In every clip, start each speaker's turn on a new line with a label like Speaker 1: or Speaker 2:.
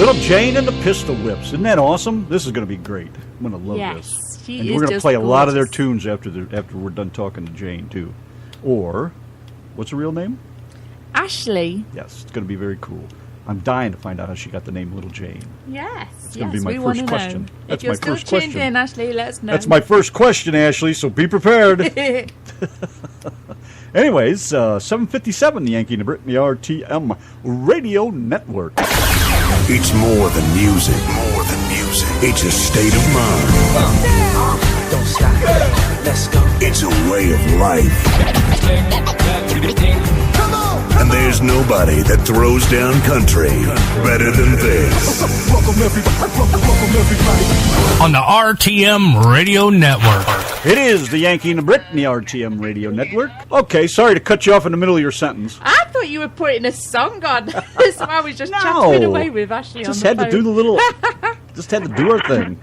Speaker 1: Little Jane and the Pistol Whips. Isn't that awesome? This is going to be great. I'm going to love this.
Speaker 2: She
Speaker 1: and
Speaker 2: is
Speaker 1: we're going to
Speaker 2: just
Speaker 1: play a lot of their
Speaker 2: gorgeous.
Speaker 1: tunes after we're done talking to Jane, too. Or, what's her real name?
Speaker 2: Ashley.
Speaker 1: Yes, it's going to be very cool. I'm dying to find out how she got the name Little Jane.
Speaker 2: Yes.
Speaker 1: It's going to be my
Speaker 2: we
Speaker 1: first
Speaker 2: wanna
Speaker 1: question.
Speaker 2: know.
Speaker 1: That's
Speaker 2: if you're
Speaker 1: my
Speaker 2: still
Speaker 1: first
Speaker 2: tuned
Speaker 1: question.
Speaker 2: in, Ashley, let us know.
Speaker 1: That's my first question, Ashley, so be prepared. Anyways, 7:57, the Yankee and the Brit, the RTM Radio Network.
Speaker 3: It's more than music. More than music. It's a state of mind.
Speaker 4: Don't stop. Let's go.
Speaker 3: It's a way of life. And there's nobody that throws down country better than this.
Speaker 4: Welcome everybody.
Speaker 5: On the RTM Radio Network.
Speaker 1: It is the Yankee and the Brit, the RTM Radio Network. Okay, sorry to cut you off in the middle of your sentence.
Speaker 2: I thought you were putting a song on. So I was just chatting away with Ashley
Speaker 1: Just
Speaker 2: on the
Speaker 1: had to do
Speaker 2: phone.
Speaker 1: the little, just had to do our thing.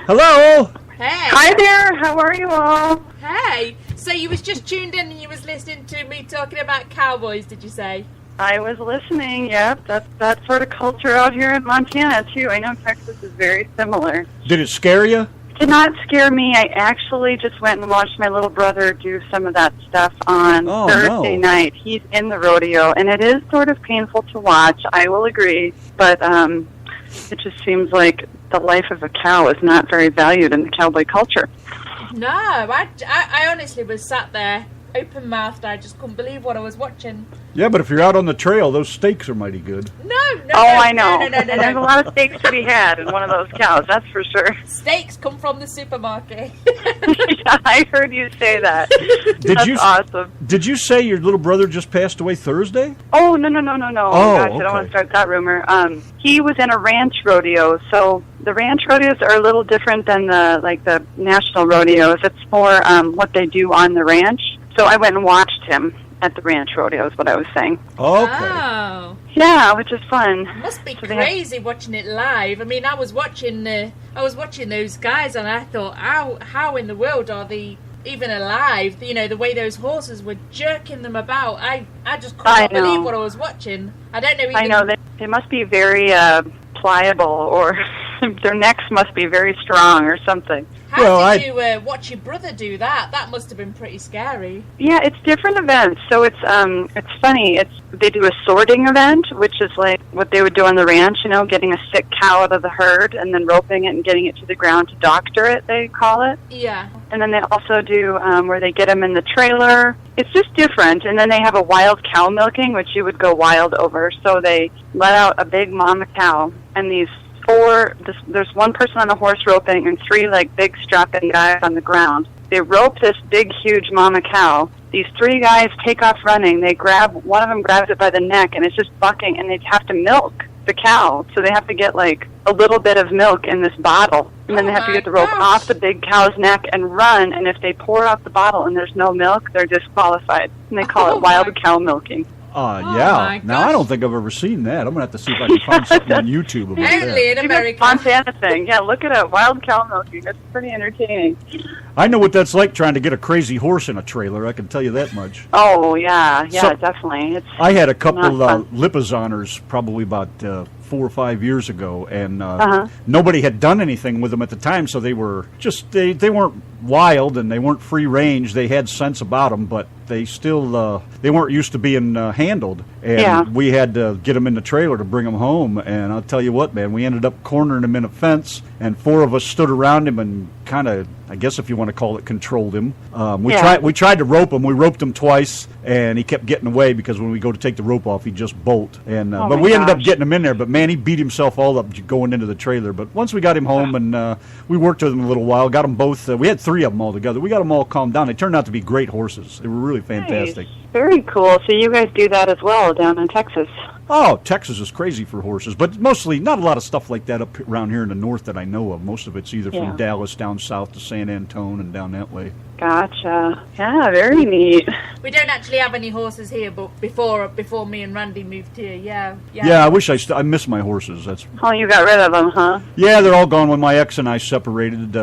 Speaker 1: Hello.
Speaker 2: Hey.
Speaker 6: Hi there, how are you all?
Speaker 2: Hey. So you was just tuned in and you was listening to me talking about cowboys, did you say?
Speaker 6: I was listening, yep. That's that sort of culture out here in Montana, too. I know Texas is very similar.
Speaker 1: Did it scare you?
Speaker 6: It did not scare me. I actually just went and watched my little brother do some of that stuff on Thursday night. He's in the rodeo, and it is sort of painful to watch, I will agree. But it just seems like the life of a cow is not very valued in the cowboy culture.
Speaker 2: No, I honestly was sat there, open-mouthed. I just couldn't believe what I was watching.
Speaker 1: Yeah, but if you're out on the trail, those steaks are mighty good.
Speaker 2: No.
Speaker 6: I know.
Speaker 2: No.
Speaker 6: And there's a lot of steaks to be had in one of those cows, that's for sure.
Speaker 2: Steaks come from the supermarket.
Speaker 6: Yeah, I heard you say that. That's awesome.
Speaker 1: Did you say your little brother just passed away Thursday?
Speaker 6: Oh, no. Oh, gosh,
Speaker 1: okay.
Speaker 6: I don't want to start that rumor. He was in a ranch rodeo, so the ranch rodeos are a little different than the national rodeos. It's more what they do on the ranch. So I went and watched him at the ranch rodeo is what I was saying.
Speaker 1: Okay.
Speaker 2: Oh.
Speaker 6: Yeah, which is fun.
Speaker 2: Must be crazy watching it live. I mean, I was watching those guys, and I thought, how in the world are they even alive? You know, the way those horses were jerking them about. I just could not believe what I was watching. I don't know.
Speaker 6: I know they must be very pliable, or their necks must be very strong, or something.
Speaker 2: How did you watch your brother do that? That must have been pretty scary.
Speaker 6: Yeah, it's different events. So it's funny. They do a sorting event, which is like what they would do on the ranch. You know, getting a sick cow out of the herd and then roping it and getting it to the ground to doctor it. They call it.
Speaker 2: Yeah.
Speaker 6: And then they also do where they get them in the trailer. It's just different. And then they have a wild cow milking, which you would go wild over. So they let out a big mama cow, and there's one person on a horse roping and three big strapping guys on the ground. They rope this big, huge mama cow. These three guys take off running. One of them grabs it by the neck, and it's just bucking, and they have to milk the cow. So they have to get a little bit of milk in this bottle, and then they have to get the rope off the big cow's neck and run. And if they pour out the bottle and there's no milk, they're disqualified. And they call it wild cow milking.
Speaker 1: Yeah. Now, I don't think I've ever seen that. I'm going to have to see if I can find something on YouTube about that.
Speaker 2: Only in America.
Speaker 6: Montana thing. Yeah, look it up. Wild cow milking. It's pretty entertaining.
Speaker 1: I know what that's like trying to get a crazy horse in a trailer. I can tell you that much.
Speaker 6: Oh, yeah, definitely.
Speaker 1: I had a couple Lipizaners probably about 4 or 5 years ago, and nobody had done anything with them at the time, so they were just, they weren't wild and they weren't free range. They had sense about them, but they still, they weren't used to being handled. And we had to get them in the trailer to bring them home, and I'll tell you what, man, we ended up cornering him in a fence, and 4 of us stood around him and kind of, I guess if you want to call it, controlled him. We tried to rope him. We roped him twice, and he kept getting away because when we go to take the rope off, he'd just bolt. And but we ended up getting him in there. But man, he beat himself all up going into the trailer. But once we got him home, and we worked with him a little while, got them both. We had 3 of them all together. We got them all calmed down. They turned out to be great horses. They were really fantastic.
Speaker 6: Nice. Very cool. So you guys do that as well down in Texas.
Speaker 1: Oh, Texas is crazy for horses, but mostly not a lot of stuff like that up around here in the north that I know of. Most of it's either from Dallas down south to San Antone and down that way.
Speaker 6: Gotcha. Yeah, very neat.
Speaker 2: We don't actually have any horses here, but before me and Randy moved here, yeah.
Speaker 1: Yeah, I wish I miss my horses. That's.
Speaker 6: Oh, you got rid of them, huh?
Speaker 1: Yeah, they're all gone when my ex and I separated.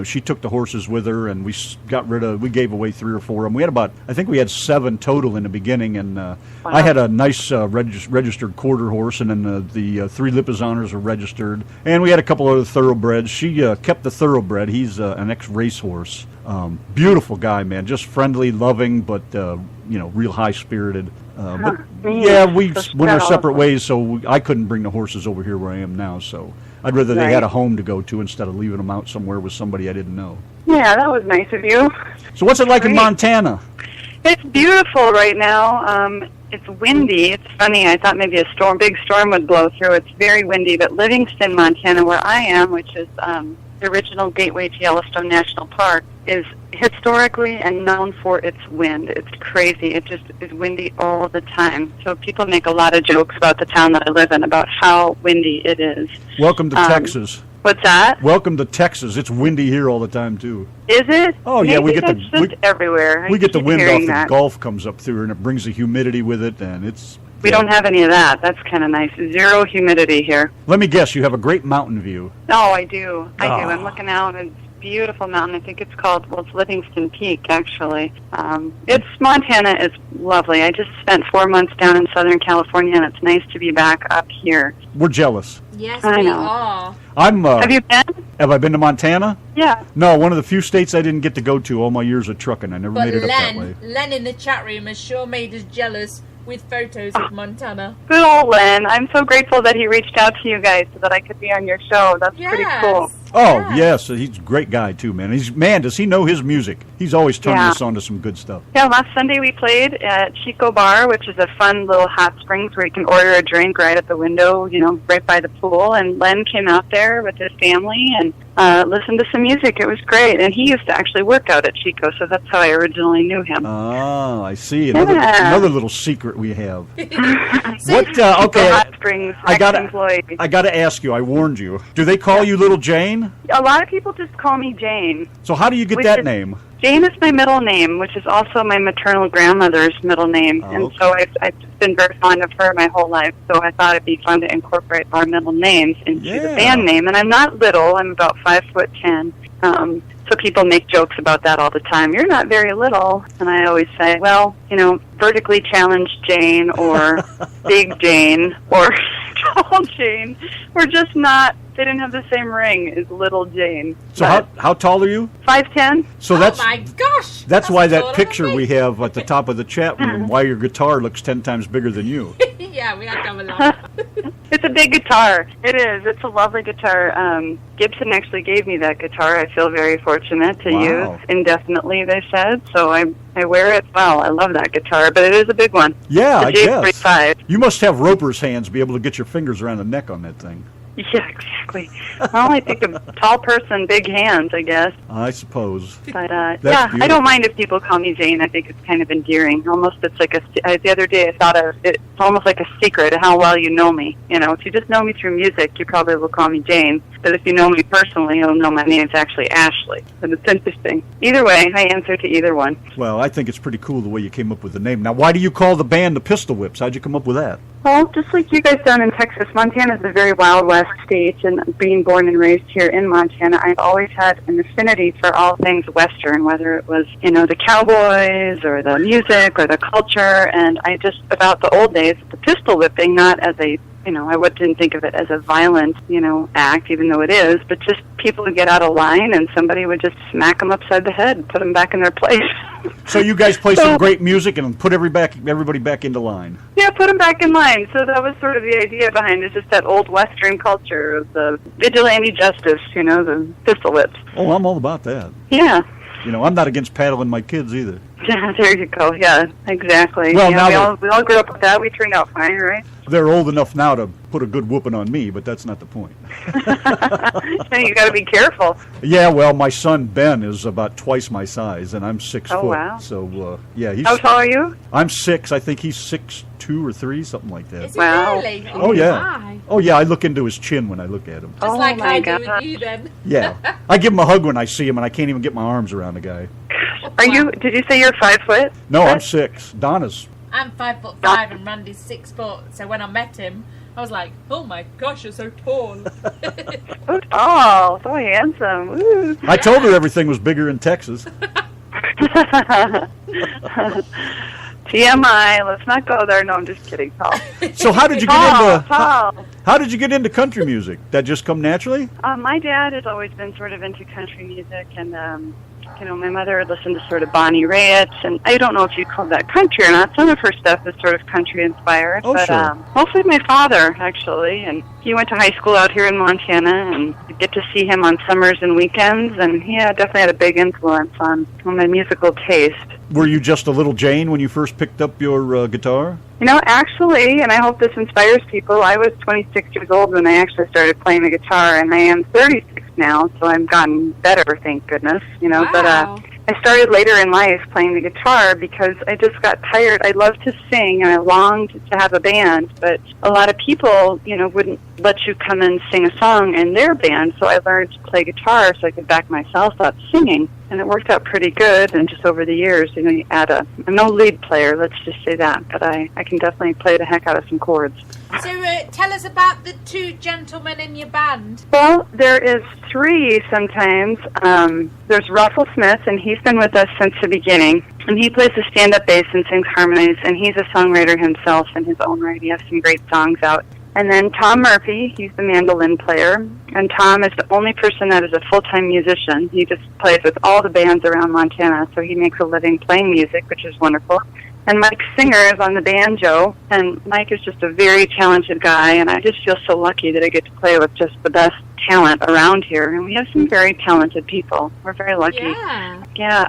Speaker 1: She took the horses with her, and we gave away 3 or 4 of them. We had I think we had 7 total in the beginning, and I had a nice registered quarter horse, and then the 3 Lipizaners were registered, and we had a couple other thoroughbreds. She kept the thoroughbred. He's an ex-racehorse. Beautiful guy, man, just friendly, loving, but real high-spirited. But yeah, we went our separate ways, so I couldn't bring the horses over here where I am now, so I'd rather they had a home to go to instead of leaving them out somewhere with somebody I didn't know.
Speaker 6: Yeah, that was nice of you.
Speaker 1: So what's it like in Montana?
Speaker 6: It's beautiful right now. It's windy. It's funny. I thought maybe a big storm would blow through. It's very windy. But Livingston, Montana, where I am, which is the original gateway to Yellowstone National Park, is historically and known for its wind. It's crazy. It just is windy all the time. So people make a lot of jokes about the town that I live in, about how windy it is.
Speaker 1: Welcome to Texas.
Speaker 6: What's that?
Speaker 1: Welcome to Texas. It's windy here all the time, too.
Speaker 6: Is it?
Speaker 1: Oh, yeah.
Speaker 6: We get everywhere.
Speaker 1: We get the wind off the Gulf comes up through, and it brings the humidity with it, and it's...
Speaker 6: We don't have any of that. That's kind of nice. 0 humidity here.
Speaker 1: Let me guess. You have a great mountain view.
Speaker 6: Oh, I do. I do. I'm looking out, and it's a beautiful mountain. I think it's called, it's Livingston Peak, actually. Montana is lovely. I just spent 4 months down in Southern California, and it's nice to be back up here.
Speaker 1: We're jealous.
Speaker 2: Yes,
Speaker 6: I
Speaker 2: we
Speaker 6: know.
Speaker 2: are.
Speaker 6: Have you been?
Speaker 1: Have I been to Montana?
Speaker 6: Yeah.
Speaker 1: No, one of the few states I didn't get to go to all my years of trucking. I never made it up that way.
Speaker 2: Len in the chat room has sure made us jealous with photos of Montana.
Speaker 6: Good old Len. I'm so grateful that he reached out to you guys so that I could be on your show. That's pretty cool.
Speaker 1: Oh, yes. He's a great guy, too, man. Does he know his music? He's always turning us on to some good stuff.
Speaker 6: Yeah, last Sunday we played at Chico Bar, which is a fun little hot springs where you can order a drink right at the window, right by the pool. And Len came out there with his family and listened to some music. It was great. And he used to actually work out at Chico, so that's how I originally knew him.
Speaker 1: Oh, I see. Another little secret we have. Okay,
Speaker 6: Hot Springs
Speaker 1: I gotta ask you, I warned you. Do they call you Little Jane?
Speaker 6: A lot of people just call me Jane.
Speaker 1: So how do you get that name?
Speaker 6: Jane is my middle name, which is also my maternal grandmother's middle name. And so I've just been very fond of her my whole life. So I thought it'd be fun to incorporate our middle names into the band name. And I'm not little. I'm about 5'10". So people make jokes about that all the time. You're not very little. And I always say, well, vertically challenged Jane or big Jane or tall Jane. We're just not, they didn't have the same ring as little Jane.
Speaker 1: So how tall are you?
Speaker 6: 5'10".
Speaker 1: So that's,
Speaker 2: oh my gosh!
Speaker 1: That's why that picture we have at the top of the chat room, why your guitar looks 10 times bigger than you.
Speaker 2: Yeah, we had to have a laugh.
Speaker 6: It's a big guitar. It is. It's a lovely guitar. Gibson actually gave me that guitar. I feel very fortunate to use indefinitely, they said. So I wear it well. I love that guitar, but it is a big one.
Speaker 1: Yeah, I guess.
Speaker 6: J45.
Speaker 1: You must have roper's hands to be able to get your fingers around the neck on that thing.
Speaker 6: Yeah, exactly. Well, I think a tall person, big hands, I guess.
Speaker 1: I suppose.
Speaker 6: But, I don't mind if people call me Jane. I think it's kind of endearing. Almost, it's like the other day I thought of it, it's almost like a secret of how well you know me. If you just know me through music, you probably will call me Jane. But if you know me personally, you'll know my name's actually Ashley. And it's interesting. Either way, I answer to either one.
Speaker 1: Well, I think it's pretty cool the way you came up with the name. Now, why do you call the band the Pistol Whips? How'd you come up with that?
Speaker 6: Well, just like you guys down in Texas, Montana is a very Wild West state, and being born and raised here in Montana, I've always had an affinity for all things Western, whether it was, the cowboys or the music or the culture, and I just, about the old days, the pistol whipping, not as a, I didn't think of it as a violent, act, even though it is, but just people would get out of line and somebody would just smack them upside the head and put them back in their place.
Speaker 1: So you guys play some great music and put everybody back into line.
Speaker 6: Yeah, put them back in line. So that was sort of the idea behind it, just that old Western culture of the vigilante justice, the pistol whips.
Speaker 1: Oh, I'm all about that.
Speaker 6: Yeah.
Speaker 1: I'm not against paddling my kids either.
Speaker 6: Yeah, there you go. Yeah, exactly.
Speaker 1: Well,
Speaker 6: we all grew up with that. We turned out fine, right?
Speaker 1: They're old enough now to put a good whooping on me, but that's not the point.
Speaker 6: You got to be careful.
Speaker 1: Yeah, well, my son Ben is about twice my size, and I'm 6 foot.
Speaker 6: Wow.
Speaker 1: So, he's...
Speaker 6: How tall are you?
Speaker 1: I'm 6. I think he's 6'2" or 3, something like that.
Speaker 2: Is he really?
Speaker 1: Oh, yeah.
Speaker 2: My.
Speaker 1: Oh, yeah, I look into his chin when I look at him.
Speaker 2: Just like I do with you, then.
Speaker 1: Yeah. I give him a hug when I see him, and I can't even get my arms around the guy.
Speaker 6: Are you? Did you say you're 5 foot?
Speaker 1: No, I'm 6. Donna's.
Speaker 2: I'm 5'5" and Randy's 6 foot. So when I met him, I was like, "Oh my gosh, you're so tall."
Speaker 6: So tall, so handsome. Woo.
Speaker 1: I told her everything was bigger in Texas.
Speaker 6: TMI. Let's not go there. No, I'm just kidding. Tall.
Speaker 1: So how did you get
Speaker 6: Tall,
Speaker 1: into
Speaker 6: tall.
Speaker 1: how did you get into country music? That just come naturally?
Speaker 6: My dad has always been sort of into country music, and my mother listened to sort of Bonnie Raitt, and I don't know if you'd call that country or not. Some of her stuff is sort of country inspired, but
Speaker 1: sure.
Speaker 6: Mostly my father, actually, and he went to high school out here in Montana, and I get to see him on summers and weekends, and he definitely had a big influence on my musical taste.
Speaker 1: Were you just a little Jane when you first picked up your guitar?
Speaker 6: Actually, and I hope this inspires people, I was 26 years old when I actually started playing the guitar, and I am 36 now, so I've gotten better, thank goodness,
Speaker 2: Wow.
Speaker 6: But I started later in life playing the guitar because I just got tired. I loved to sing, and I longed to have a band, but a lot of people, wouldn't let you come and sing a song in their band, so I learned to play guitar so I could back myself up singing, and it worked out pretty good, and just over the years, you add I'm no lead player, let's just say that, but I can definitely play the heck out of some chords.
Speaker 2: So tell us about the 2 gentlemen in your band.
Speaker 6: Well, there is 3 sometimes. There's Russell Smith, and he's been with us since the beginning. And he plays the stand-up bass and sings harmonies, and he's a songwriter himself in his own right. He has some great songs out. And then Tom Murphy, he's the mandolin player. And Tom is the only person that is a full-time musician. He just plays with all the bands around Montana, so he makes a living playing music, which is wonderful. And Mike Singer is on the banjo, and Mike is just a very talented guy, and I just feel so lucky that I get to play with just the best talent around here, and we have some very talented people. We're very lucky.
Speaker 2: Yeah.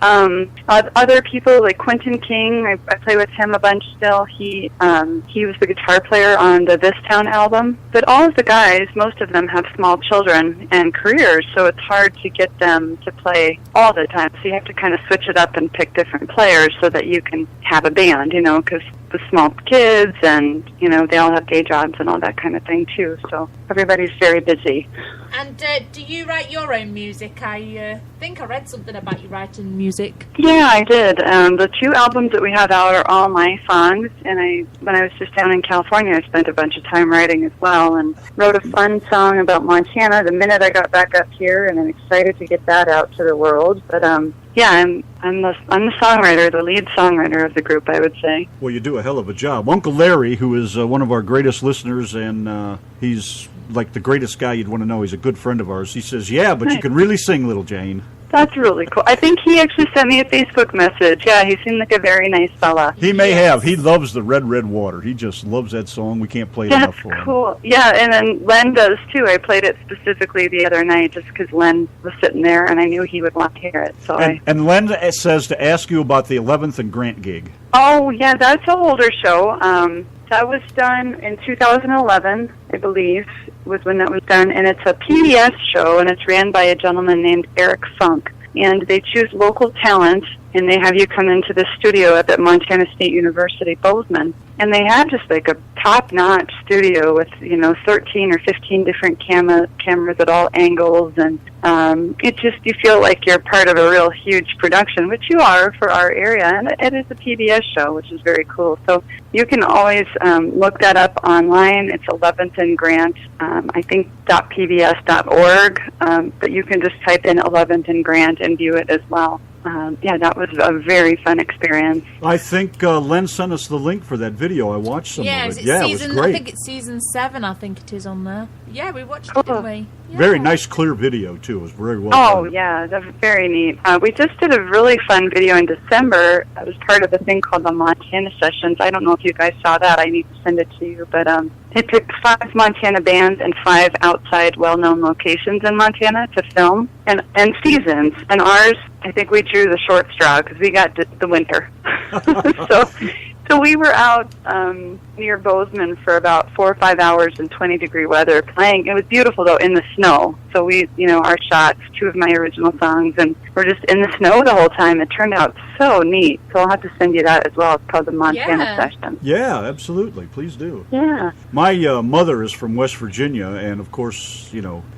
Speaker 6: Other people like Quentin King, I play with him a bunch still. He was the guitar player on the This Town album. But all of the guys, most of them have small children and careers, so it's hard to get them to play all the time. So you have to kind of switch it up and pick different players so that you can have a band, because with small kids and, they all have day jobs and all that kind of thing too. So everybody's very busy.
Speaker 2: And do you write your own music? I think I read something about you writing music.
Speaker 6: Yeah, I did. The 2 albums that we have out are all my songs, and when I was just down in California, I spent a bunch of time writing as well, and wrote a fun song about Montana the minute I got back up here, and I'm excited to get that out to the world. But yeah, I'm the songwriter, the lead songwriter of the group, I would say.
Speaker 1: Well, you do a hell of a job. Uncle Larry, who is one of our greatest listeners, and he's like the greatest guy you'd want to know. He's a good friend of ours. He says, yeah, but you can really sing, little Jane.
Speaker 6: That's really cool. I think he actually sent me a Facebook message. Yeah, he seemed like a very nice fella.
Speaker 1: He may have. He loves the Red, Red Water. He just loves that song. We can't play it enough for him.
Speaker 6: That's cool. Yeah, and then Len does, too. I played it specifically the other night just because Len was sitting there, and I knew he would want to hear it. So
Speaker 1: and Len says to ask you about the 11th and Grant gig.
Speaker 6: Oh, yeah, that's an older show. That was done in 2011, I believe, was when that was done. And it's a PBS show, and it's ran by a gentleman named Eric Funk. And they choose local talent, and they have you come into the studio at the Montana State University, Bozeman. And they have just like a top-notch studio with, 13 or 15 different cameras at all angles. And you feel like you're part of a real huge production, which you are for our area. And it is a PBS show, which is very cool. So you can always look that up online. It's 11th and Grant, I think .pbs.org. But you can just type in 11th and Grant and view it as well. That was a very fun experience.
Speaker 1: I think Len sent us the link for that video. I watched some of it.
Speaker 2: It
Speaker 1: was great.
Speaker 2: I think it's season 7, I think it is on there. Yeah, we watched it, didn't we? Yeah.
Speaker 1: Very nice, clear video, too. It was very well
Speaker 6: done. Oh,
Speaker 1: done.
Speaker 6: yeah, that's very neat. We just did a really fun video in December. It was part of a thing called the Montana Sessions. I don't know if you guys saw that. I need to send it to you. But they picked 5 Montana bands and 5 outside well-known locations in Montana to film, and seasons. And ours, I think we drew the short straw because we got the winter. So we were out near Bozeman for about 4 or 5 hours in 20-degree weather playing. It was beautiful, though, in the snow. So So we, our shots, 2 of my original songs, and we're just in the snow the whole time. It turned out so neat. So I'll have to send you that as well. It's called the Montana Session.
Speaker 1: Yeah, absolutely. Please do.
Speaker 6: Yeah.
Speaker 1: My mother is from West Virginia, and of course,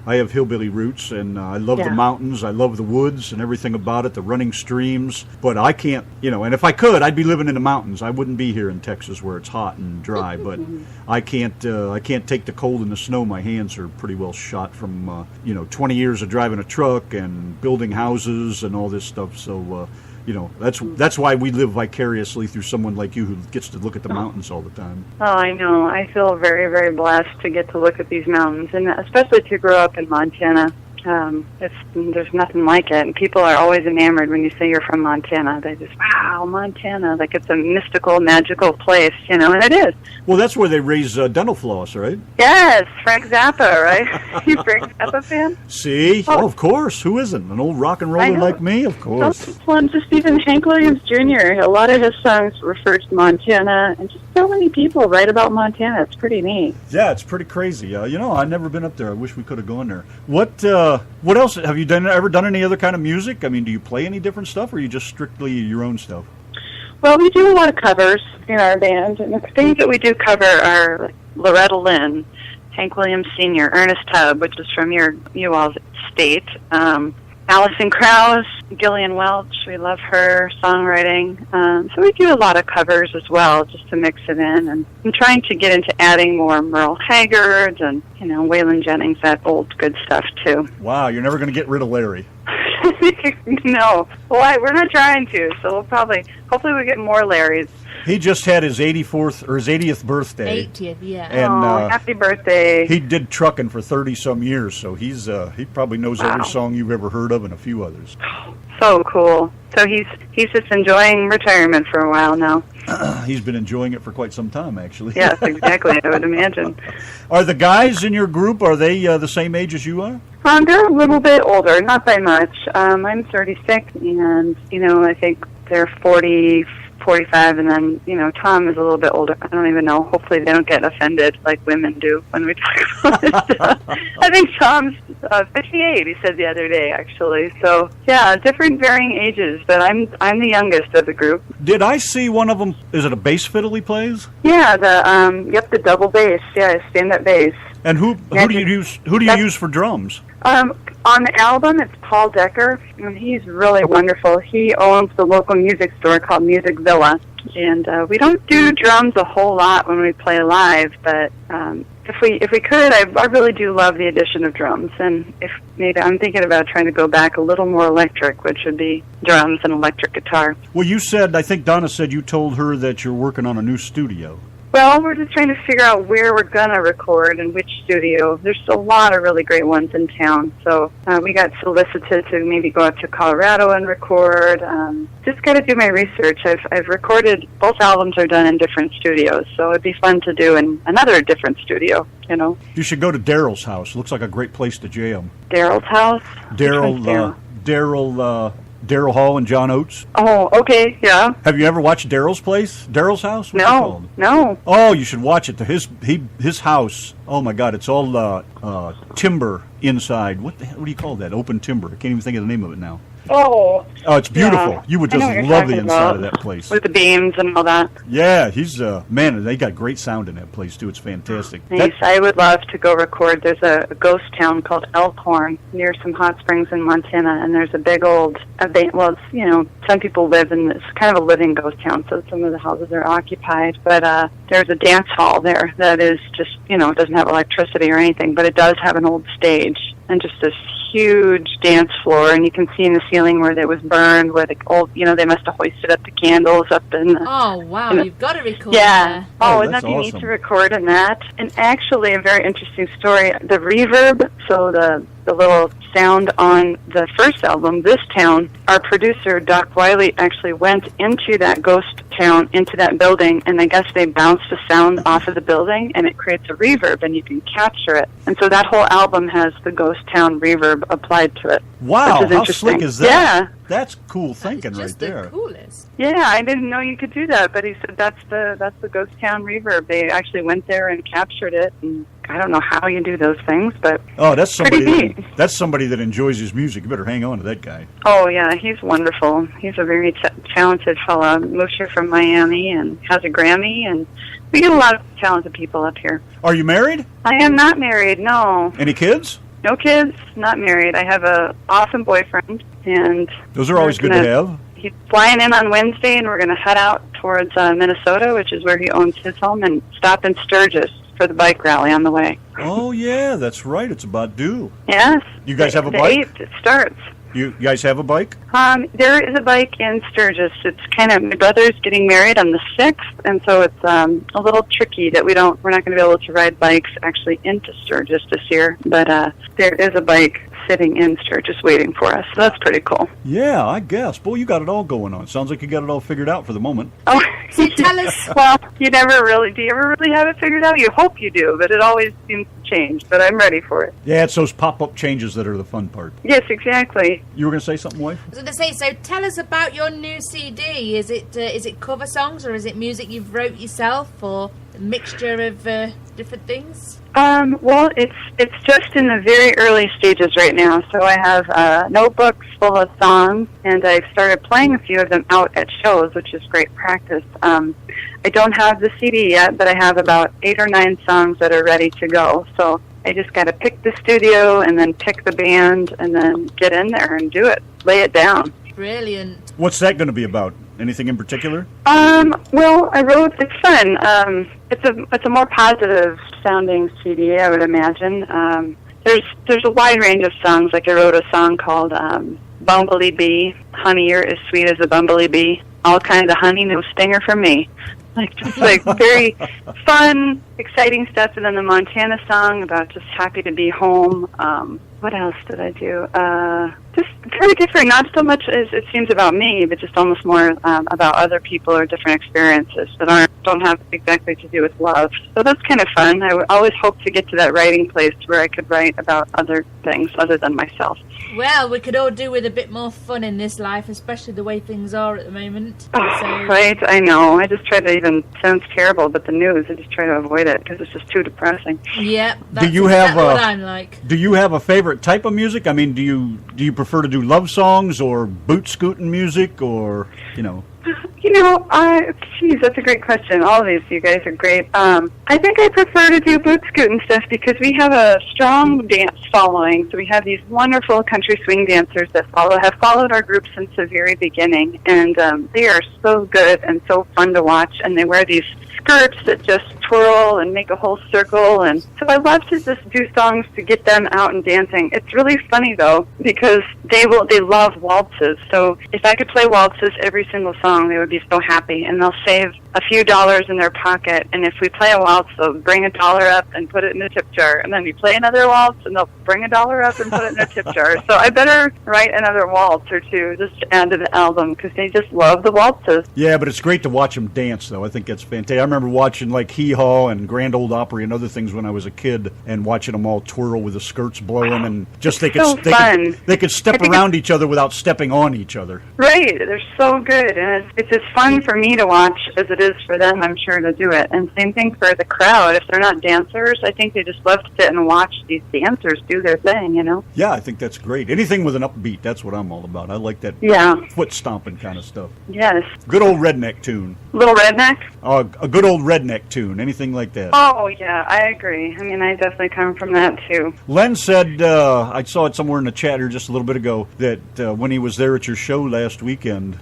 Speaker 1: I have hillbilly roots, and I love the mountains. I love the woods and everything about it, the running streams. But I can't, and if I could, I'd be living in the mountains. I wouldn't be here in Texas where it's hot and dry. But I can't take the cold and the snow. My hands are pretty well shot from 20 years of driving a truck and building houses and all this stuff. So that's why we live vicariously through someone like you who gets to look at the mountains all the time.
Speaker 6: Oh, I know. I feel very, very blessed to get to look at these mountains, and especially to grow up in Montana. There's nothing like it, and people are always enamored when you say you're from Montana. They just, wow, Montana, like it's a mystical, magical place, and it is.
Speaker 1: Well, that's where they raise dental floss, right?
Speaker 6: Yes, Frank Zappa, right? You Frank Zappa fan?
Speaker 1: See? Oh, of course. Who isn't? An old rock and roller like me? Of course.
Speaker 6: Well, just even Hank Williams Jr., a lot of his songs refer to Montana, and just so many people write about Montana. It's pretty neat.
Speaker 1: Yeah, it's pretty crazy. I've never been up there. I wish we could have gone there. What else? Have you ever done any other kind of music? I mean, do you play any different stuff, or are you just strictly your own stuff?
Speaker 6: Well, we do a lot of covers in our band, and the things that we do cover are like Loretta Lynn, Hank Williams Sr., Ernest Tubb, which is from you all's state, Alison Krauss, Gillian Welch, we love her songwriting. So we do a lot of covers as well, just to mix it in. And I'm trying to get into adding more Merle Haggard and, Waylon Jennings, that old good stuff, too.
Speaker 1: Wow, you're never going to get rid of Larry.
Speaker 6: No. Well, we're not trying to, so hopefully we get more Larrys.
Speaker 1: He just had his 84th or his 80th birthday.
Speaker 2: 80th, yeah.
Speaker 1: And,
Speaker 6: happy birthday.
Speaker 1: He did trucking for 30-some years, so he probably knows every song you've ever heard of and a few others.
Speaker 6: So cool. So he's just enjoying retirement for a while now.
Speaker 1: He's been enjoying it for quite some time, actually.
Speaker 6: Yes, exactly, I would imagine.
Speaker 1: Are the guys in your group, are they the same age as you are?
Speaker 6: They're a little bit older, not by much. I'm 36, and, I think they're 40, 45, and then, Tom is a little bit older. I don't even know. Hopefully they don't get offended like women do when we talk about this stuff. I think Tom's 58, he said the other day, actually. So, yeah, different varying ages, but I'm the youngest of the group.
Speaker 1: Did I see one of them, is it a bass fiddle he plays?
Speaker 6: Yeah, the double bass, stand-up bass.
Speaker 1: And who do you use for drums?
Speaker 6: On the album, it's Paul Decker, and he's really wonderful. He owns the local music store called Music Villa, and we don't do drums a whole lot when we play live, but if we could, I really do love the addition of drums, and if maybe I'm thinking about trying to go back a little more electric, which would be drums and electric guitar.
Speaker 1: Well, I think Donna said you told her that you're working on a new studio.
Speaker 6: Well, we're just trying to figure out where we're going to record and which studio. There's a lot of really great ones in town. So we got solicited to maybe go up to Colorado and record. Just got to do my research. I've recorded, both albums are done in different studios, so it'd be fun to do in another different studio,
Speaker 1: You should go to Daryl's house. Looks like a great place to jam.
Speaker 6: Daryl's house?
Speaker 1: Daryl Hall and John Oates.
Speaker 6: Oh, okay, yeah.
Speaker 1: Have you ever watched Daryl's place? Daryl's house? What's it called?
Speaker 6: No.
Speaker 1: Oh, you should watch it. His house. Oh my God, it's all timber inside. What do you call that? Open timber. I can't even think of the name of it now.
Speaker 6: Oh,
Speaker 1: it's beautiful.
Speaker 6: Yeah.
Speaker 1: You would just love the inside of that place.
Speaker 6: With the beams and all that.
Speaker 1: Yeah, he's, man, they got great sound in that place, too. It's fantastic.
Speaker 6: Nice. I would love to go record. There's a ghost town called Elkhorn near some hot springs in Montana, and there's a big old, some people live in this kind of a living ghost town, so some of the houses are occupied, but there's a dance hall there that is just, it doesn't have electricity or anything, but it does have an old stage and just this huge dance floor, and you can see in the ceiling where it was burned, where the old, they must have hoisted up the candles up in the...
Speaker 2: Oh, wow, you've got to record
Speaker 6: Yeah.
Speaker 2: there.
Speaker 6: Oh, isn't that neat to record in that? And actually, a very interesting story, the reverb, so the little sound on the first album, This Town, our producer, Doc Wiley, actually went into that ghost town into that building, and I guess they bounce the sound off of the building, and it creates a reverb, and you can capture it. And so that whole album has the ghost town reverb applied to it.
Speaker 1: Wow,
Speaker 6: which is
Speaker 1: how
Speaker 6: interesting.
Speaker 1: slick is that?
Speaker 6: Yeah.
Speaker 1: That's cool thinking right
Speaker 2: Just
Speaker 1: there.
Speaker 2: the coolest.
Speaker 6: Yeah, I didn't know you could do that, but he said that's the ghost town reverb. They actually went there and captured it, and I don't know how you do those things, but
Speaker 1: Oh, that's somebody.
Speaker 6: pretty neat.
Speaker 1: That's somebody that enjoys his music. You better hang on to that guy.
Speaker 6: Oh yeah, he's wonderful. He's a very talented fella. Moved here from Miami and has a Grammy, and we get a lot of talented people up here.
Speaker 1: Are you married?
Speaker 6: I am not married. No,
Speaker 1: Any kids?
Speaker 6: no kids. Not married. I have a awesome boyfriend, and
Speaker 1: Those are always good to have.
Speaker 6: he's flying in on Wednesday, and we're going to head out towards Minnesota, which is where he owns his home, and stop in Sturgis for the bike rally on the way.
Speaker 1: Oh yeah, that's right. It's about due.
Speaker 6: Yes.
Speaker 1: You guys have a
Speaker 6: The
Speaker 1: bike?
Speaker 6: 8th it starts.
Speaker 1: You guys have a bike?
Speaker 6: There is a bike in Sturgis. It's kind of, my brother's getting married on the 6th, and so it's a little tricky that we're not going to be able to ride bikes actually into Sturgis this year. But there is a bike sitting in Sturgis waiting for us, so that's pretty cool.
Speaker 1: Yeah, I guess. Boy, you got it all going on. Sounds like you got it all figured out for the moment.
Speaker 6: Oh,
Speaker 2: So tell us.
Speaker 6: well, do you ever really have it figured out? You hope you do, but it always seems to change, but I'm ready for it.
Speaker 1: Yeah, it's those pop-up changes that are the fun part.
Speaker 6: Yes, exactly.
Speaker 1: You were going to say something, wife?
Speaker 2: I was going to say, so tell us about your new CD. Is it cover songs, or is it music you've wrote yourself, or a mixture of different things?
Speaker 6: Well, it's just in the very early stages right now. So I have notebooks full of songs, and I've started playing a few of them out at shows, which is great practice. I don't have the CD yet, but I have about 8 or 9 songs that are ready to go. So I just got to pick the studio and then pick the band and then get in there and do it, lay it down.
Speaker 2: Brilliant.
Speaker 1: What's that going to be about? Anything in particular?
Speaker 6: Well, I wrote, it's fun. It's a more positive sounding CD, I would imagine. There's a wide range of songs. Like I wrote a song called Bumblebee Bee, Honey, You're as Sweet as a Bumblebee Bee, all kinds of honey, no stinger for me. Just very fun, exciting stuff. And then the Montana song about just happy to be home. What else did I do? Just very different, not so much as it seems about me, but just almost more about other people or different experiences that don't have exactly to do with love. So that's kind of fun. I always hope to get to that writing place where I could write about other things other than myself.
Speaker 2: Well, we could all do with a bit more fun in this life, especially the way things are at the moment.
Speaker 6: Oh, right, I know. I just try to even, sounds terrible, but the news, I just try to avoid it because it's just too depressing.
Speaker 2: Yeah, that's
Speaker 1: you have
Speaker 2: exactly what I'm like.
Speaker 1: Do you have a favorite type of music? I mean, do you prefer to do love songs or boot scooting music, or
Speaker 6: Geez, that's a great question. All of these, you guys are great. I think I prefer to do boot scooting stuff because we have a strong dance following. So we have these wonderful country swing dancers that have followed our group since the very beginning, and they are so good and so fun to watch. And they wear these skirts that just twirl and make a whole circle, and so I love to just do songs to get them out and dancing. It's really funny though because they love waltzes. So if I could play waltzes every single song, they would be so happy, and they'll save a few dollars in their pocket. And if we play a waltz, they'll bring $1 up and put it in a tip jar, and then we play another waltz and they'll bring $1 up and put it in a tip jar. So I better write another waltz or two just to add to the album because they just love the waltzes.
Speaker 1: Yeah, but it's great to watch them dance, though. I think that's fantastic. I remember watching like Hee Haw and Grand Ole Opry and other things when I was a kid, and watching them all twirl with the skirts blowing, and just they could step around each other without stepping on each other.
Speaker 6: Right, they're so good, and it's as fun for me to watch as it is for them, I'm sure, to do it. And same thing for the crowd. If they're not dancers, I think they just love to sit and watch these dancers do their thing,
Speaker 1: Yeah, I think that's great. Anything with an upbeat, that's what I'm all about. I like that foot stomping kind of stuff.
Speaker 6: Yes.
Speaker 1: Good old redneck tune.
Speaker 6: Little Redneck?
Speaker 1: A good old redneck tune, anything like that.
Speaker 6: Oh, yeah, I agree. I mean, I definitely come from that, too.
Speaker 1: Len said, I saw it somewhere in the chat here just a little bit ago, that when he was there at your show last weekend,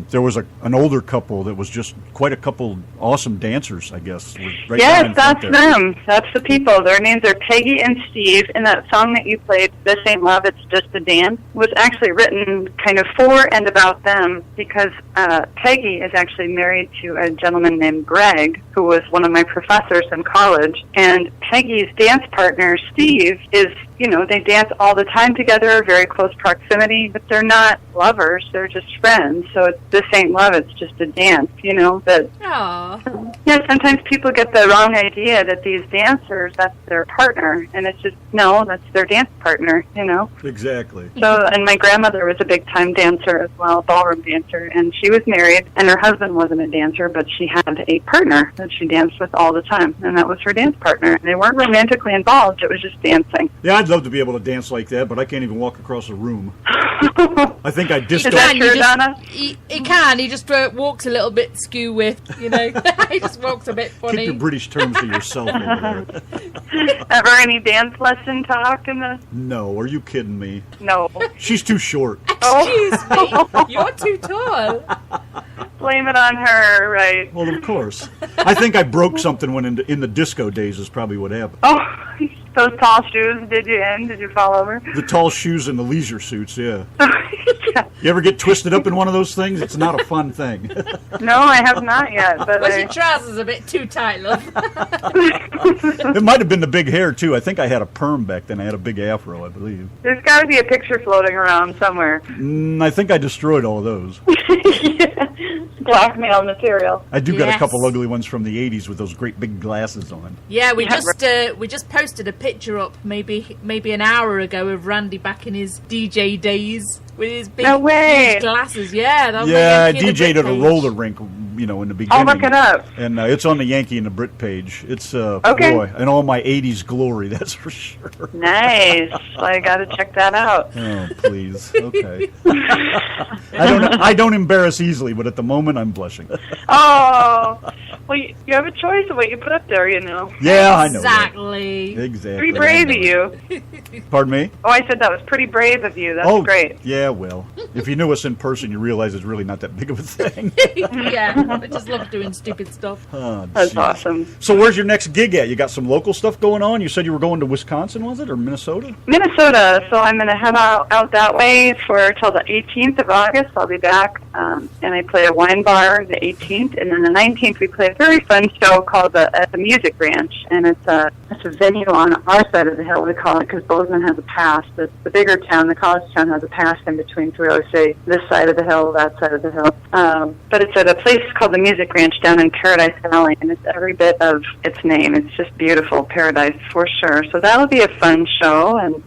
Speaker 1: there was an older couple that was just quite a couple awesome dancers, I guess. Right,
Speaker 6: yes, that's them. That's the people. Their names are Peggy and Steve, and that song that you played, This Ain't Love, It's Just a Dance, was actually written kind of for and about them because Peggy is actually married to a gentleman named Greg, who was one of my professors in college, and Peggy's dance partner, Steve, is they dance all the time together, very close proximity, but they're not lovers. They're just friends. So this ain't love. It's just a dance, But
Speaker 2: Aww.
Speaker 6: yeah, sometimes people get the wrong idea that these dancers, that's their partner, and it's just no, that's their dance partner.
Speaker 1: Exactly.
Speaker 6: So, and my grandmother was a big time dancer as well, ballroom dancer, and she was married, and her husband wasn't a dancer, but she had a partner that she danced with all the time, and that was her dance partner. They weren't romantically involved; it was just dancing.
Speaker 1: Yeah, I'd love to be able to dance like that, but I can't even walk across a room. I think I
Speaker 6: Is that true, Donna?
Speaker 2: He can. He just walks a little bit skew with, He just walks a bit funny.
Speaker 1: Keep your British terms to yourself over there.
Speaker 6: Ever any dance lesson talk in the?
Speaker 1: No, are you kidding me?
Speaker 6: No.
Speaker 1: She's too short.
Speaker 2: Excuse me. You're too tall.
Speaker 6: Blame it on her, right?
Speaker 1: Well, of course. I think I broke something when in the disco days is probably what happened.
Speaker 6: Oh, those tall shoes did you in? Did you fall over?
Speaker 1: The tall shoes and the leisure suits, yeah. You ever get twisted up in one of those things? It's not a fun thing.
Speaker 6: No, I have not yet. But
Speaker 2: Was your trousers a bit too tight, love?
Speaker 1: It might have been the big hair, too. I think I had a perm back then. I had a big afro, I believe.
Speaker 6: There's got to be a picture floating around somewhere.
Speaker 1: I think I destroyed all of those.
Speaker 6: Blackmail material.
Speaker 1: I do got a
Speaker 2: Yes.
Speaker 1: couple ugly ones from the 80s with those great big glasses on.
Speaker 2: Yeah, we just posted a picture up maybe an hour ago of Randy back in his DJ days with his big
Speaker 6: No way.
Speaker 2: huge glasses. Yeah, that was
Speaker 1: Yeah, I
Speaker 2: my Yankee and the
Speaker 1: DJ'd
Speaker 2: Brit
Speaker 1: at a
Speaker 2: page.
Speaker 1: roller rink, in the beginning.
Speaker 6: I'll look it up.
Speaker 1: And it's on the Yankee and the Brit page. It's,
Speaker 6: Okay.
Speaker 1: boy, in all my 80s glory, that's for sure.
Speaker 6: Nice. I got to check that out.
Speaker 1: Oh, please. Okay. I don't embarrass easily, but at the moment I'm blushing.
Speaker 6: Oh, well, you have a choice of what you put up there,
Speaker 1: Yeah, I know. that.
Speaker 2: Exactly.
Speaker 1: Exactly.
Speaker 6: Pretty brave of you.
Speaker 1: Pardon me?
Speaker 6: Oh, I said that was pretty brave of you. That's great.
Speaker 1: Yeah, well, if you knew us in person, you realize it's really not that big of a thing.
Speaker 2: Yeah, I just love doing stupid stuff.
Speaker 1: Oh,
Speaker 6: That's
Speaker 1: geez.
Speaker 6: awesome.
Speaker 1: So where's your next gig at? You got some local stuff going on? You said you were going to Wisconsin, was it, or Minnesota?
Speaker 6: Minnesota, so I'm going to head out that way till the 18th of August. I'll be back, and I play a wine bar the 18th, and then the 19th we play a very fun show called the Music Ranch, and it's a venue on our side of the hill, we call it, because Bozeman has a pass. The bigger town, the college town, has a pass in between, so we always say this side of the hill, that side of the hill. But it's at a place called the Music Ranch down in Paradise Valley, and it's every bit of its name. It's just beautiful, paradise for sure. So that'll be a fun show, and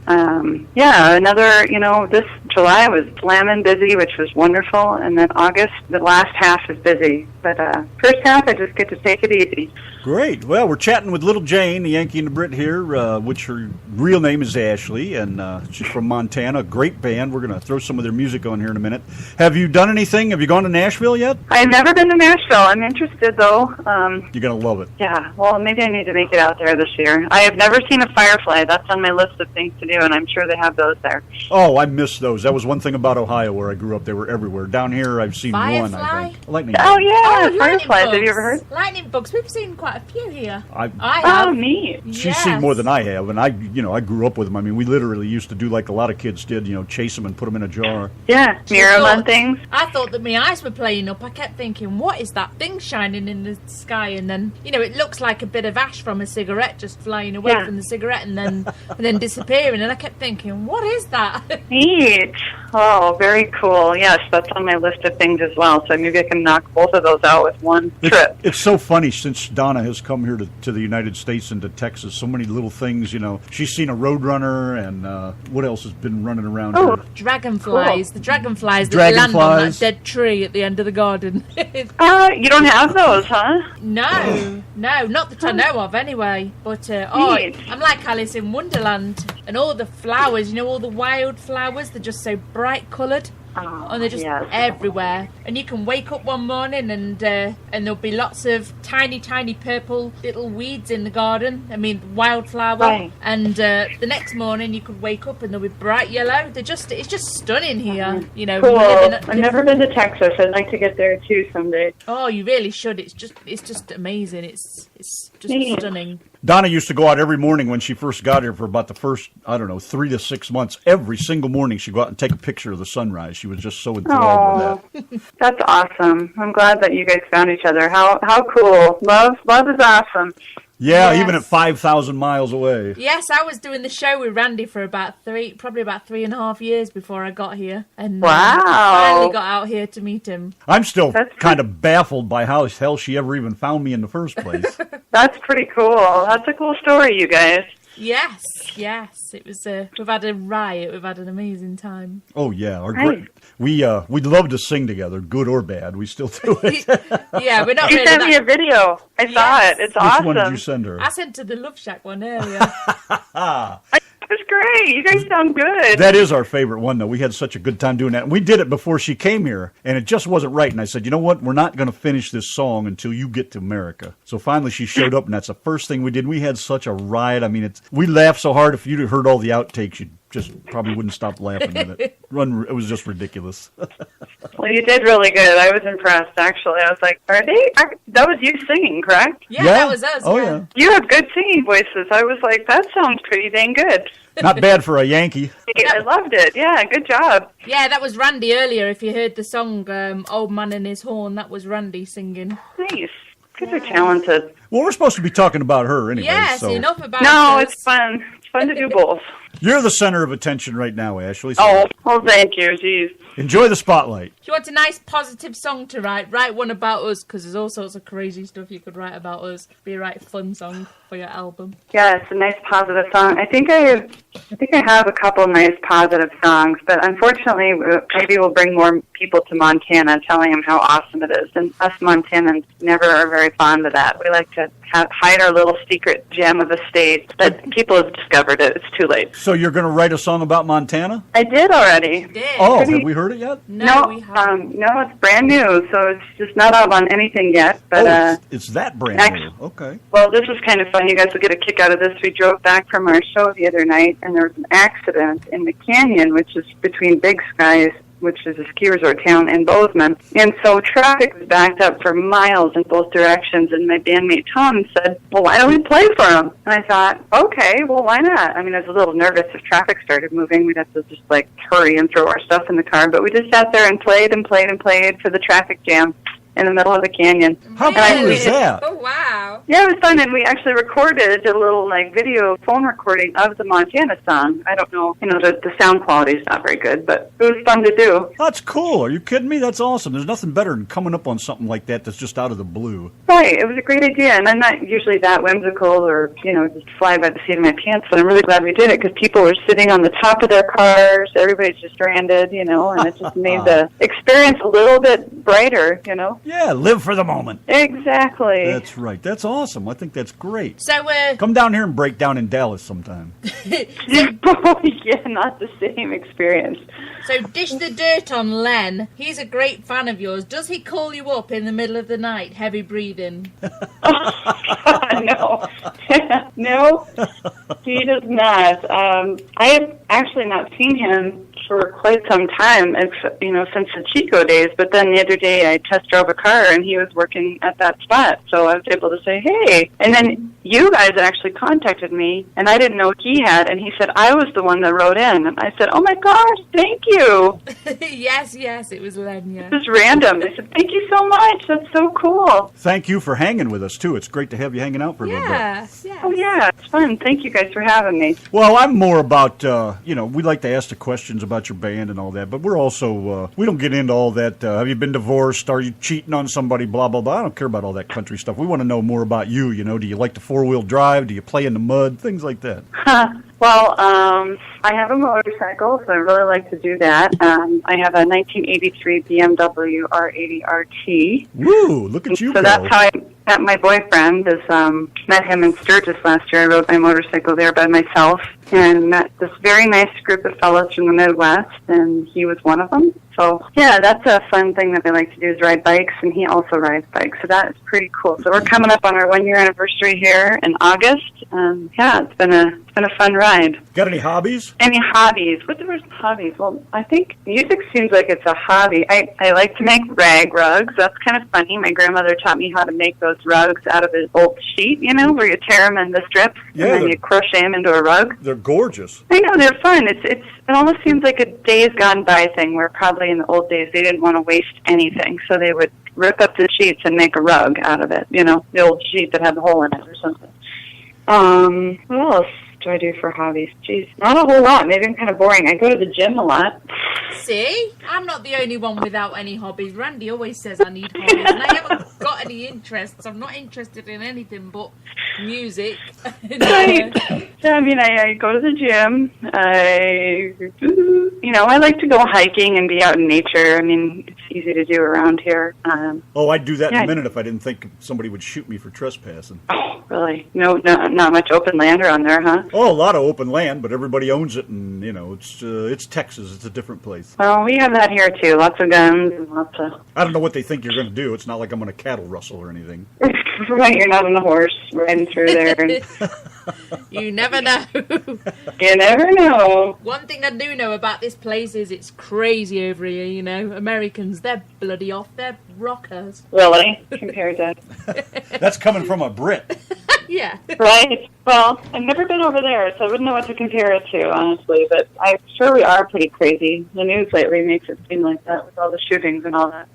Speaker 6: another, this July was slamming busy, which was wonderful, and then August, the last half is busy, but first half I just get to take it easy.
Speaker 1: Great. Well, we're chatting with Little Jane, the Yankee and the Brit here, which her real name is Ashley, and she's from Montana. Great band. We're going to throw some of their music on here in a minute. Have you done anything? Have you gone to Nashville yet?
Speaker 6: I've never been to Nashville. I'm interested, though.
Speaker 1: You're going to love it.
Speaker 6: Yeah, well, maybe I need to make it out there this year. I have never seen a firefly. That's on my list of things to do, and I'm sure they have those there.
Speaker 1: Oh, I miss those. That was one thing about Ohio where I grew up. They were everywhere. Down here, I've seen one, I
Speaker 2: Firefly?
Speaker 1: think. Lightning.
Speaker 6: Oh, yeah,
Speaker 2: lightning
Speaker 6: fireflies.
Speaker 2: bugs.
Speaker 6: Have you ever heard?
Speaker 2: Lightning bugs. We've seen quite a few here.
Speaker 1: I
Speaker 2: have.
Speaker 6: Oh, neat.
Speaker 1: She's seen more than I have, and I grew up with them. I mean, we literally used to do like a lot of kids did, chase them and put them in a jar.
Speaker 6: Yeah, mirror them on things.
Speaker 2: I thought that my eyes were playing up. I kept thinking, what is that thing shining in the sky? And then, it looks like a bit of ash from a cigarette just flying away from the cigarette and then disappearing. And I kept thinking, what is that?
Speaker 6: Neat. Oh, very cool. Yes, that's on my list of things as well. So maybe I can knock both of those out with one trip.
Speaker 1: It's so funny since Donna has come here to the United States and to Texas. So many little things, She's seen a roadrunner, and what else has been running around here?
Speaker 2: Dragonflies.
Speaker 6: Cool.
Speaker 2: The dragonflies that land on that
Speaker 1: Dragonflies.
Speaker 2: dead tree at the end of the garden.
Speaker 6: You don't have those, huh?
Speaker 2: No, not that I know of anyway. But,
Speaker 6: Neat.
Speaker 2: I'm like Alice in Wonderland. And all the flowers, all the wild flowers, they're just so bright coloured.
Speaker 6: Oh,
Speaker 2: And they're just
Speaker 6: yes.
Speaker 2: everywhere. And you can wake up one morning and there'll be lots of tiny, tiny purple little weeds in the garden. I mean, wildflower.
Speaker 6: Right.
Speaker 2: And the next morning you could wake up and they'll be bright yellow. It's just stunning here.
Speaker 6: Cool.
Speaker 2: living at-
Speaker 6: I've never been to Texas. I'd like to get there too someday.
Speaker 2: Oh, you really should. It's just amazing. It's just
Speaker 6: Neat.
Speaker 2: stunning.
Speaker 1: Donna used to go out every morning when she first got here for about the first, 3 to 6 months. Every single morning she'd go out and take a picture of the sunrise. She was just so enthralled with that.
Speaker 6: That's awesome. I'm glad that you guys found each other. How cool. Love is awesome.
Speaker 1: Yeah,
Speaker 2: Yes.
Speaker 1: even at 5,000 miles away.
Speaker 2: Yes, I was doing the show with Randy for probably about 3.5 years before I got here. And
Speaker 6: Wow.
Speaker 2: I finally got out here to meet him.
Speaker 1: I'm still
Speaker 6: That's
Speaker 1: kind of baffled by how the hell she ever even found me in the first place.
Speaker 6: That's pretty cool. That's a cool story, you guys.
Speaker 2: Yes. It was. We've had a riot. We've had an amazing time.
Speaker 1: Oh yeah,
Speaker 6: Nice.
Speaker 1: we'd love to sing together, good or bad. We still do it.
Speaker 2: Yeah, we're not
Speaker 6: You
Speaker 2: really
Speaker 6: sent me a
Speaker 2: that...
Speaker 6: video. I saw
Speaker 2: Yes.
Speaker 6: it. It's
Speaker 1: Which
Speaker 6: awesome.
Speaker 1: one did you send her?
Speaker 2: I sent to the Love Shack one earlier.
Speaker 6: It's great. You guys sound good.
Speaker 1: That is our favorite one, though. We had such a good time doing that. And we did it before she came here, and it just wasn't right. And I said, you know what? We're not going to finish this song until you get to America. So finally she showed up, and that's the first thing we did. We had such a riot. I mean, we laughed so hard. If you'd heard all the outtakes, you just probably wouldn't stop laughing at it. It was just ridiculous.
Speaker 6: Well, you did really good. I was impressed, actually. I was like, that was you singing, correct?
Speaker 2: Yeah, that was us.
Speaker 1: Oh, yeah.
Speaker 6: You have good singing voices. I was like, that sounds pretty dang good.
Speaker 1: Not bad for a Yankee.
Speaker 6: I loved it. Yeah, good job.
Speaker 2: Yeah, that was Randy earlier. If you heard the song Old Man and His Horn, that was Randy singing.
Speaker 6: Nice. Kids are talented.
Speaker 1: Well, we're supposed to be talking about her anyway.
Speaker 2: Yes,
Speaker 1: so
Speaker 2: enough about
Speaker 6: No,
Speaker 2: us.
Speaker 6: it's fun. It's fun to do both.
Speaker 1: you're the center of attention right now, Ashley. So
Speaker 6: Oh, well, thank you. Jeez.
Speaker 1: enjoy the spotlight.
Speaker 2: If you want a nice positive song to write one about us, because there's all sorts of crazy stuff you could write about us. Be a right fun song for your album.
Speaker 6: Yeah, it's a nice positive song. I think I have a couple nice positive songs, but unfortunately, maybe we'll bring more people to Montana, telling them how awesome it is. And us Montanans never are very fond of that. We like to hide our little secret gem of a state, but people have discovered it. It's too late.
Speaker 1: So you're going to write a song about Montana?
Speaker 6: I did already.
Speaker 2: Yeah.
Speaker 1: Oh, have we heard it yet?
Speaker 2: No, we haven't.
Speaker 6: No, it's brand new, so it's just not out on anything yet. But
Speaker 1: it's that brand new. Okay.
Speaker 6: well, this was kind of fun. You guys will get a kick out of this. We drove back from our show the other night, and there was an accident in the canyon, which is between Big Skies, which is a ski resort town, and Bozeman. And so traffic was backed up for miles in both directions, and my bandmate Tom said, well, why don't we play for him? And I thought, okay, well, why not? I mean, I was a little nervous if traffic started moving. We'd have to just, hurry and throw our stuff in the car. But we just sat there and played and played and played for the traffic jam in the middle of the canyon.
Speaker 1: How cool is that?
Speaker 2: Oh, wow.
Speaker 6: Yeah, it was fun, and we actually recorded a little video phone recording of the Montana song. I don't know, the sound quality is not very good, but it was fun to do.
Speaker 1: That's cool. Are you kidding me? That's awesome. There's nothing better than coming up on something like that that's just out of the blue.
Speaker 6: Right, it was a great idea, and I'm not usually that whimsical or, just fly by the seat of my pants, but I'm really glad we did it because people were sitting on the top of their cars, everybody's just stranded, and it just made the experience a little bit brighter,
Speaker 1: Yeah, live for the moment.
Speaker 6: Exactly.
Speaker 1: That's right. That's awesome. I think that's great.
Speaker 2: So,
Speaker 1: Come down here and break down in Dallas sometime.
Speaker 6: Oh, yeah, not the same experience.
Speaker 2: so dish the dirt on Len. He's a great fan of yours. Does he call you up in the middle of the night, heavy breathing?
Speaker 6: No. No, he does not. I have actually not seen him for quite some time, since the Chico days, but then the other day I test drove a car and he was working at that spot, so I was able to say, hey. And then you guys actually contacted me, and I didn't know he had, and he said I was the one that wrote in, and I said, oh my gosh, thank you.
Speaker 2: yes, it was Len, yeah.
Speaker 6: This is random. I said, thank you so much. That's so cool.
Speaker 1: Thank you for hanging with us, too. It's great to have you hanging out for a little bit.
Speaker 2: Yeah.
Speaker 6: Oh, yeah, it's fun. Thank you guys for having me.
Speaker 1: Well, I'm more about, we like to ask the questions about your band and all that, but we're also, we don't get into all that, have you been divorced, are you cheating on somebody, blah, blah, blah. I don't care about all that country stuff. We want to know more about you, do you like to four-wheel drive, do you play in the mud, things like that.
Speaker 6: Well, I have a motorcycle, so I really like to do that. I have a 1983 BMW R80 RT.
Speaker 1: Woo, look at you
Speaker 6: So
Speaker 1: go.
Speaker 6: that's how I met my boyfriend. Met him in Sturgis last year. I rode my motorcycle there by myself and met this very nice group of fellows from the Midwest, and he was one of them. So, yeah, that's a fun thing that I like to do is ride bikes, and he also rides bikes. So that is pretty cool. So we're coming up on our 1-year anniversary here in August. Yeah, it's been a fun ride.
Speaker 1: Got any hobbies?
Speaker 6: Any hobbies? What are hobbies? Well, I think music seems like it's a hobby. I like to make rag rugs. That's kind of funny. My grandmother taught me how to make those rugs out of an old sheet, where you tear them into strips
Speaker 1: Yeah,
Speaker 6: and then you crochet them into a rug.
Speaker 1: They're gorgeous.
Speaker 6: I know, they're fun. It almost seems like a days gone by thing where probably in the old days they didn't want to waste anything, so they would rip up the sheets and make a rug out of it, the old sheet that had the hole in it or something. What else do I do for hobbies? Jeez, not a whole lot. Maybe I'm kind of boring. I go to the gym a lot.
Speaker 2: See? I'm not the only one without any hobbies. Randy always says I need hobbies, and I haven't got any interests. I'm not interested in anything but music.
Speaker 6: Right. I mean, I go to the gym. I like to go hiking and be out in nature. I mean, it's easy to do around here.
Speaker 1: I'd do that in a minute if I didn't think somebody would shoot me for trespassing.
Speaker 6: Oh, really? No, not much open land around there, huh?
Speaker 1: Oh, a lot of open land, but everybody owns it, and, it's Texas. It's a different place.
Speaker 6: Well, we have that here, too. Lots of guns and lots of...
Speaker 1: I don't know what they think you're going to do. It's not like I'm going to cattle rustle or anything.
Speaker 6: Right, you're not on a horse riding through there. And...
Speaker 2: You never know.
Speaker 6: You never know.
Speaker 2: One thing I do know about this place is it's crazy over here, Americans, they're bloody off. They're rockers.
Speaker 6: Really? Compared to...
Speaker 1: That's coming from a Brit.
Speaker 2: Yeah.
Speaker 6: Right? Well, I've never been over there, so I wouldn't know what to compare it to, honestly. But I'm sure we are pretty crazy. The news lately makes it seem like that with all the shootings and all that.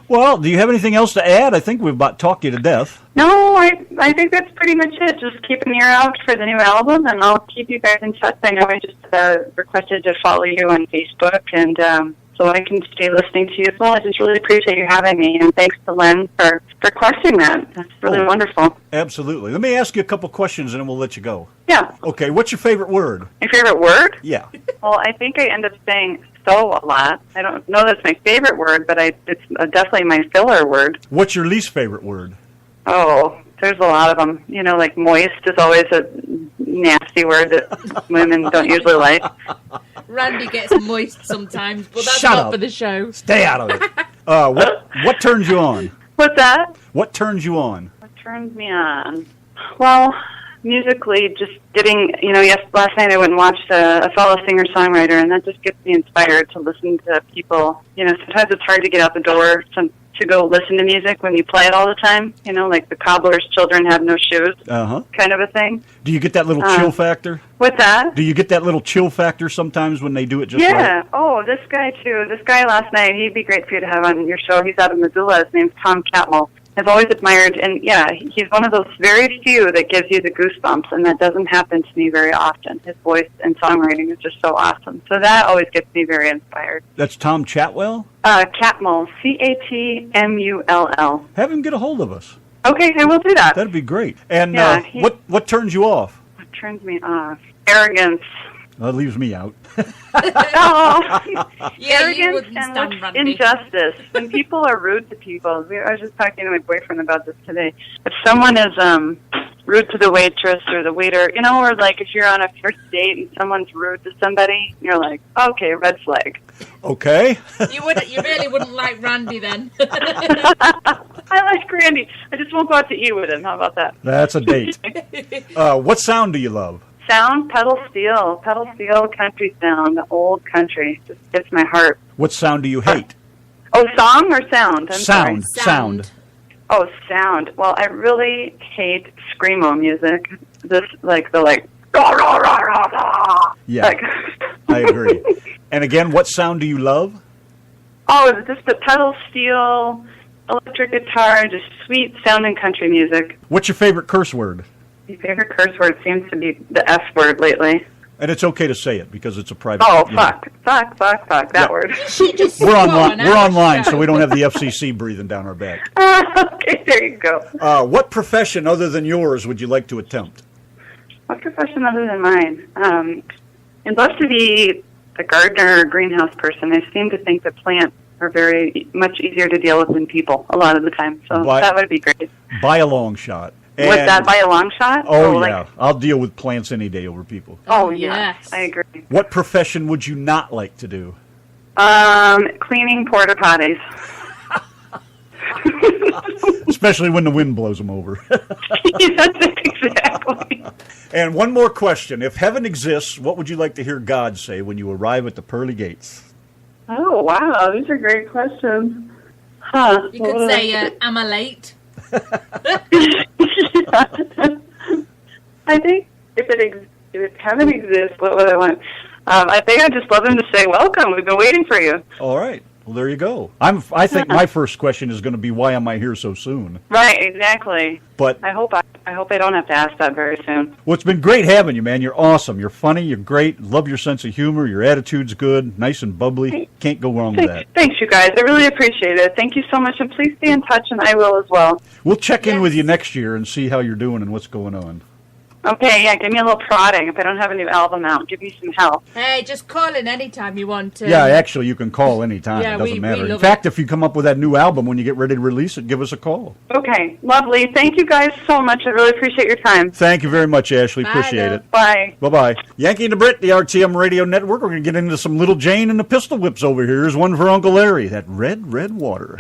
Speaker 1: Well, do you have anything else to add? I think we've about talked you to death.
Speaker 6: No, I think that's pretty much it. Just keep an ear out for the new album, and I'll keep you guys in touch. I know I just requested to follow you on Facebook, and so I can stay listening to you as well. I just really appreciate you having me, and thanks to Len for requesting that. That's really wonderful.
Speaker 1: Absolutely. Let me ask you a couple questions, and then we'll let you go.
Speaker 6: Yeah.
Speaker 1: Okay, what's your favorite word?
Speaker 6: My favorite word?
Speaker 1: Yeah.
Speaker 6: Well, I think I end up saying so a lot. I don't know that's my favorite word, but it's definitely my filler word.
Speaker 1: What's your least favorite word?
Speaker 6: Oh, there's a lot of them. Like moist is always a nasty word that women don't usually like.
Speaker 2: Randy gets moist sometimes, but that's
Speaker 1: Shut
Speaker 2: not
Speaker 1: up.
Speaker 2: for the show.
Speaker 1: Stay out of it. What turns you on?
Speaker 6: What's that?
Speaker 1: What turns you on?
Speaker 6: What turns me on? Well, musically, just getting, last night I went and watched a fellow singer-songwriter, and that just gets me inspired to listen to people. Sometimes it's hard to get out the door to go listen to music when you play it all the time. Like the cobbler's children have no shoes kind of a thing.
Speaker 1: Do you get that little chill factor?
Speaker 6: What's that?
Speaker 1: Do you get that little chill factor sometimes when they do it just right?
Speaker 6: Yeah. Oh, this guy, too. This guy last night, he'd be great for you to have on your show. He's out of Missoula. His name's Tom Catmull. I've always admired, and yeah, he's one of those very few that gives you the goosebumps, and that doesn't happen to me very often. His voice and songwriting is just so awesome. So that always gets me very inspired.
Speaker 1: That's Tom Chatwell?
Speaker 6: Catmull, Catmull.
Speaker 1: Have him get a hold of us.
Speaker 6: Okay, I will do that.
Speaker 1: That'd be great. And
Speaker 6: Yeah,
Speaker 1: what turns you off?
Speaker 6: What turns me off? Arrogance.
Speaker 1: That leaves me out.
Speaker 6: Oh,
Speaker 2: Yeah, you
Speaker 6: arrogance
Speaker 2: wouldn't
Speaker 6: and
Speaker 2: stand Randy.
Speaker 6: injustice. When people are rude to people, I was just talking to my boyfriend about this today. If someone is rude to the waitress or the waiter, or like if you're on a first date and someone's rude to somebody, you're like, okay, red flag.
Speaker 1: Okay.
Speaker 2: You really wouldn't like Randy then.
Speaker 6: I like Randy. I just won't go out to eat with him. How about that?
Speaker 1: That's a date. What sound do you love?
Speaker 6: Sound, pedal steel, country sound, the old country. Just gets my heart.
Speaker 1: What sound do you hate?
Speaker 6: Oh, song or sound? I'm sorry.
Speaker 1: Sound.
Speaker 6: Oh, sound. Well, I really hate screamo music. Rah, rah, rah, rah, rah.
Speaker 1: Yeah, I agree. And again, what sound do you love?
Speaker 6: Oh, just the pedal steel, electric guitar, just sweet sounding country music.
Speaker 1: What's your favorite curse word?
Speaker 6: My favorite curse word seems to be the F word lately.
Speaker 1: And it's okay to say it because it's a private.
Speaker 6: Oh, fuck, that word.
Speaker 2: She just
Speaker 1: We're online.
Speaker 2: swore
Speaker 1: We're
Speaker 2: now.
Speaker 1: online, so we don't have the FCC breathing down our back.
Speaker 6: Okay, there you go.
Speaker 1: What profession other than yours would you like to attempt?
Speaker 6: What profession other than mine? I'd love to be a gardener or greenhouse person. I seem to think that plants are very much easier to deal with than people a lot of the time. So that would be great.
Speaker 1: By a long shot. And,
Speaker 6: Was that by a long shot?
Speaker 1: Oh, yeah. I'll deal with plants any day over people.
Speaker 6: Oh,
Speaker 2: yes.
Speaker 6: yes. I agree.
Speaker 1: What profession would you not like to do?
Speaker 6: Cleaning porta potties.
Speaker 1: Especially when the wind blows them over.
Speaker 6: Yes, exactly.
Speaker 1: And one more question. If heaven exists, what would you like to hear God say when you arrive at the pearly gates?
Speaker 6: Oh, wow. These are great questions. Huh.
Speaker 2: You could say, am I late?
Speaker 6: I think if heaven exists, what would I want? I think I'd just love them to say, welcome, we've been waiting for you.
Speaker 1: All right. Well, there you go. I think my first question is going to be, why am I here so soon?
Speaker 6: Right, exactly.
Speaker 1: But
Speaker 6: I hope I I hope I don't have to ask that very soon.
Speaker 1: Well, it's been great having you, man. You're awesome. You're funny. You're great. Love your sense of humor. Your attitude's good. Nice and bubbly. Can't go wrong with that.
Speaker 6: Thanks, you guys. I really appreciate it. Thank you so much, and please stay in touch, and I will as well.
Speaker 1: We'll check in with you next year and see how you're doing and what's going on.
Speaker 6: Okay, yeah, give me a little prodding. If I don't have a new album out, give me some help.
Speaker 2: Hey, just call in anytime you want to.
Speaker 1: Yeah, actually, you can call anytime.
Speaker 2: Yeah,
Speaker 1: it doesn't matter. In
Speaker 2: love
Speaker 1: fact, if you come up with that new album when you get ready to release it, give us a call.
Speaker 6: Okay, lovely. Thank you guys so much. I really appreciate your time.
Speaker 1: Thank you very much, Ashley.
Speaker 2: Bye,
Speaker 1: Appreciate
Speaker 2: love.
Speaker 1: it.
Speaker 6: Bye.
Speaker 1: Bye-bye. Yanki and the Brit, the RTM Radio Network. We're going to get into some Little Jane and the Pistol Whips over here. Here's one for Uncle Larry, that red, red water.